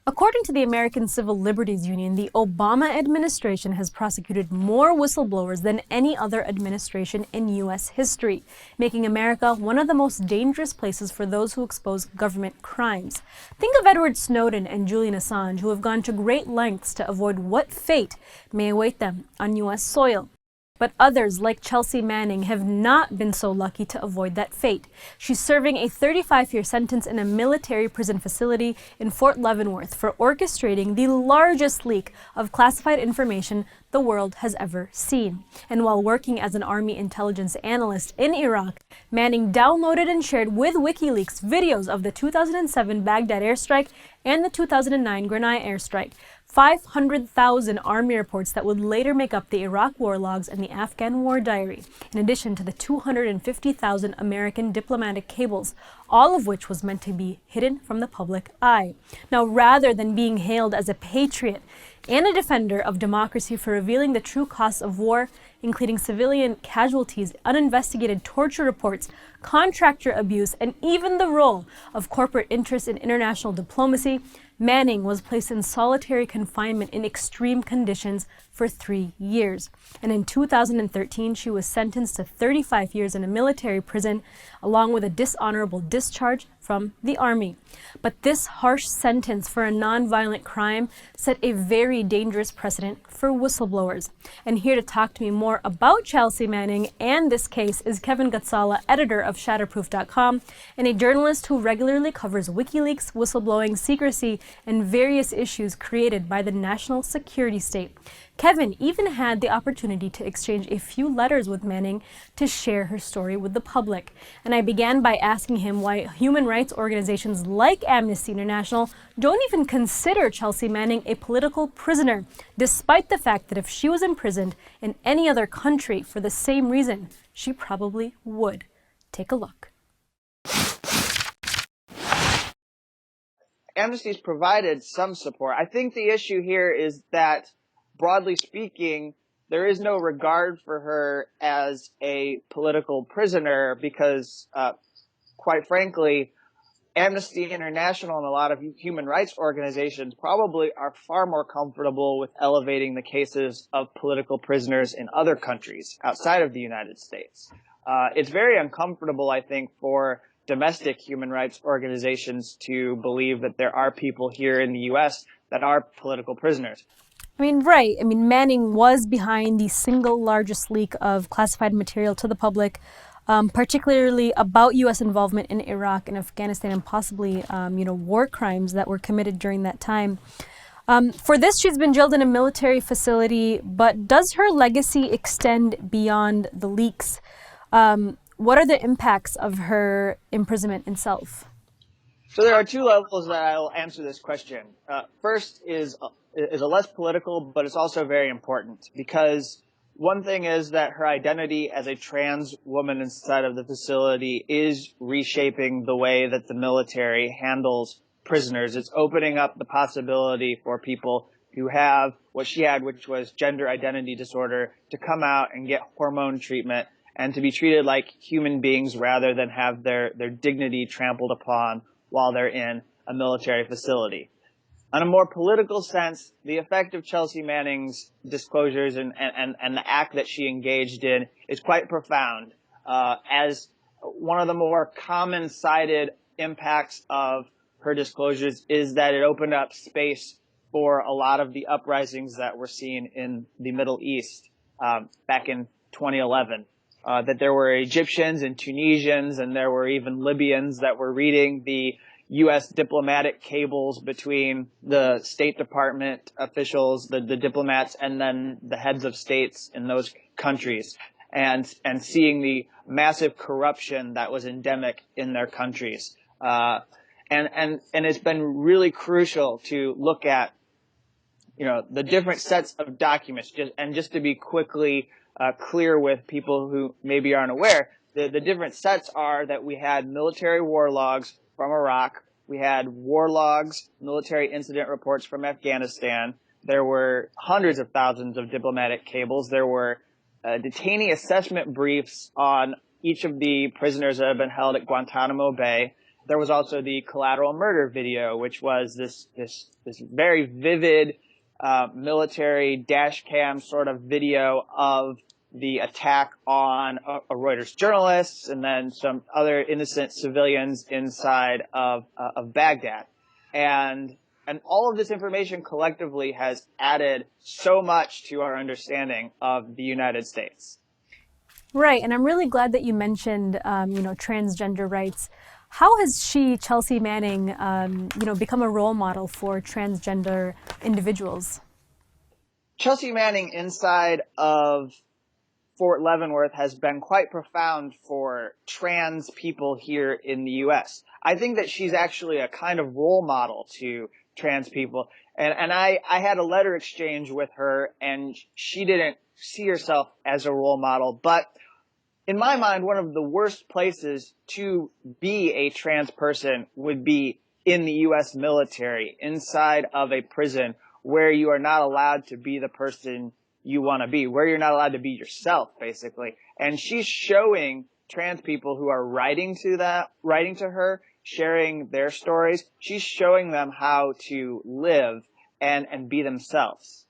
According to the American Civil Liberties Union, the Obama administration has prosecuted more whistleblowers than any other administration in U.S. history, making America one of the most dangerous places for those who expose government crimes. Think of Edward Snowden and Julian Assange, who have gone to great lengths to avoid what fate may await them on U.S. soil. But others, like Chelsea Manning, have not been so lucky to avoid that fate. She's serving a 35-year sentence in a military prison facility in Fort Leavenworth for orchestrating the largest leak of classified information the world has ever seen. And while working as an Army intelligence analyst in Iraq, Manning downloaded and shared with WikiLeaks videos of the 2007 Baghdad airstrike and the 2009 Grenai airstrike. 500,000 Army reports that would later make up the Iraq war logs and the Afghan war diary, in addition to the 250,000 American diplomatic cables, all of which was meant to be hidden from the public eye. Now, rather than being hailed as a patriot and a defender of democracy for revealing the true costs of war, including civilian casualties, uninvestigated torture reports, contractor abuse, and even the role of corporate interests in international diplomacy, Manning was placed in solitary confinement in extreme conditions for 3 years. And in 2013, she was sentenced to 35 years in a military prison, along with a dishonorable discharge from the Army. But this harsh sentence for a nonviolent crime set a very dangerous precedent for whistleblowers. And here to talk to me more about Chelsea Manning and this case is Kevin Gosztola, editor of Shatterproof.com, and a journalist who regularly covers WikiLeaks, whistleblowing, secrecy, and various issues created by the national security state. Kevin even had the opportunity to exchange a few letters with Manning to share her story with the public. And I began by asking him why human rights organizations like Amnesty International don't even consider Chelsea Manning a political prisoner, despite the fact that if she was imprisoned in any other country for the same reason, she probably would. Take a look. Amnesty's provided some support. I think the issue here is that, broadly speaking, there is no regard for her as a political prisoner because, quite frankly, Amnesty International and a lot of human rights organizations probably are far more comfortable with elevating the cases of political prisoners in other countries outside of the United States. It's very uncomfortable, I think, for domestic human rights organizations to believe that there are people here in the U.S. that are political prisoners. Right. Manning was behind the single largest leak of classified material to the public, particularly about U.S. involvement in Iraq and Afghanistan and possibly, war crimes that were committed during that time. For this, she's been jailed in a military facility, but does her legacy extend beyond the leaks? What are the impacts of her imprisonment itself? So there are two levels that I will answer this question. First is a less political, but it's also very important because one thing is that her identity as a trans woman inside of the facility is reshaping the way that the military handles prisoners. It's opening up the possibility for people who have what she had, which was gender identity disorder, to come out and get hormone treatment and to be treated like human beings rather than have their dignity trampled upon while they're in a military facility. On a more political sense, the effect of Chelsea Manning's disclosures and the act that she engaged in is quite profound. As one of the more common-sided impacts of her disclosures is that it opened up space for a lot of the uprisings that were seen in the Middle East back in 2011. That there were Egyptians and Tunisians and there were even Libyans that were reading the U.S. diplomatic cables between the State Department officials, the diplomats, and then the heads of states in those countries, and seeing the massive corruption that was endemic in their countries. And it's been really crucial to look at, the different sets of documents. Just to be quickly clear with people who maybe aren't aware, the different sets are that we had military war logs from Iraq, we had war logs, military incident reports from Afghanistan, there were hundreds of thousands of diplomatic cables, there were detainee assessment briefs on each of the prisoners that have been held at Guantanamo Bay, There was also the collateral murder video, which was this very vivid military dash cam sort of video of the attack on a Reuters journalist and then some other innocent civilians inside of Baghdad. And all of this information collectively has added so much to our understanding of the United States. Right, and I'm really glad that you mentioned, transgender rights. How has Chelsea Manning, become a role model for transgender individuals? Chelsea Manning inside of Fort Leavenworth has been quite profound for trans people here in the U.S. I think that she's actually a kind of role model to trans people. And I had a letter exchange with her, and she didn't see herself as a role model. But in my mind, one of the worst places to be a trans person would be in the U.S. military, inside of a prison where you are not allowed to be the person you want to be, where you're not allowed to be yourself, basically. And she's showing trans people who are writing to her, sharing their stories. She's showing them how to live and be themselves.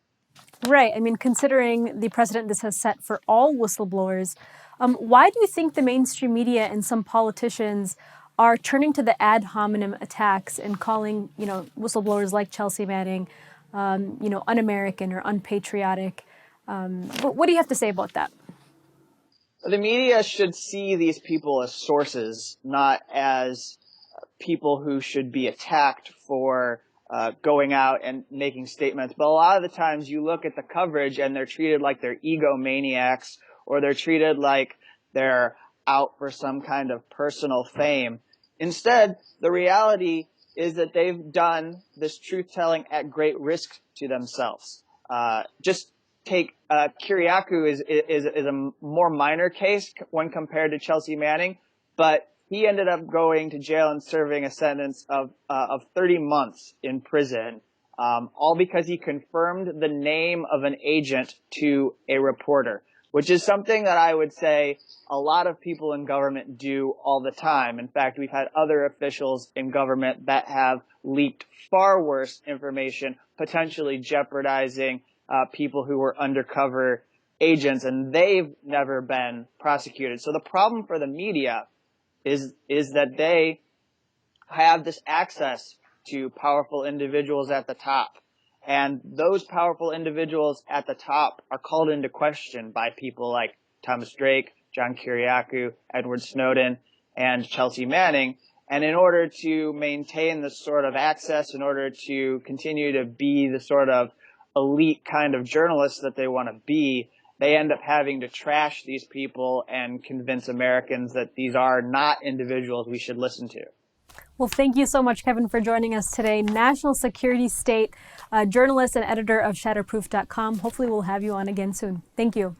Right. I mean, considering the precedent this has set for all whistleblowers, why do you think the mainstream media and some politicians are turning to the ad hominem attacks and calling, whistleblowers like Chelsea Manning, un-American or unpatriotic? What do you have to say about that? The media should see these people as sources, not as people who should be attacked for going out and making statements. But a lot of the times you look at the coverage and they're treated like they're egomaniacs, or they're treated like they're out for some kind of personal fame. Instead, the reality is that they've done this truth-telling at great risk to themselves. Just take Kiriakou is a more minor case when compared to Chelsea Manning, but he ended up going to jail and serving a sentence of 30 months in prison, all because he confirmed the name of an agent to a reporter, which is something that I would say a lot of people in government do all the time. In fact, we've had other officials in government that have leaked far worse information, potentially jeopardizing people who were undercover agents, and they've never been prosecuted. So the problem for the media is that they have this access to powerful individuals at the top. And those powerful individuals at the top are called into question by people like Thomas Drake, John Kiriakou, Edward Snowden, and Chelsea Manning. And in order to maintain this sort of access, in order to continue to be the sort of elite kind of journalists that they want to be, they end up having to trash these people and convince Americans that these are not individuals we should listen to. Well, thank you so much, Kevin, for joining us today. National Security State journalist and editor of Shatterproof.com. Hopefully we'll have you on again soon. Thank you.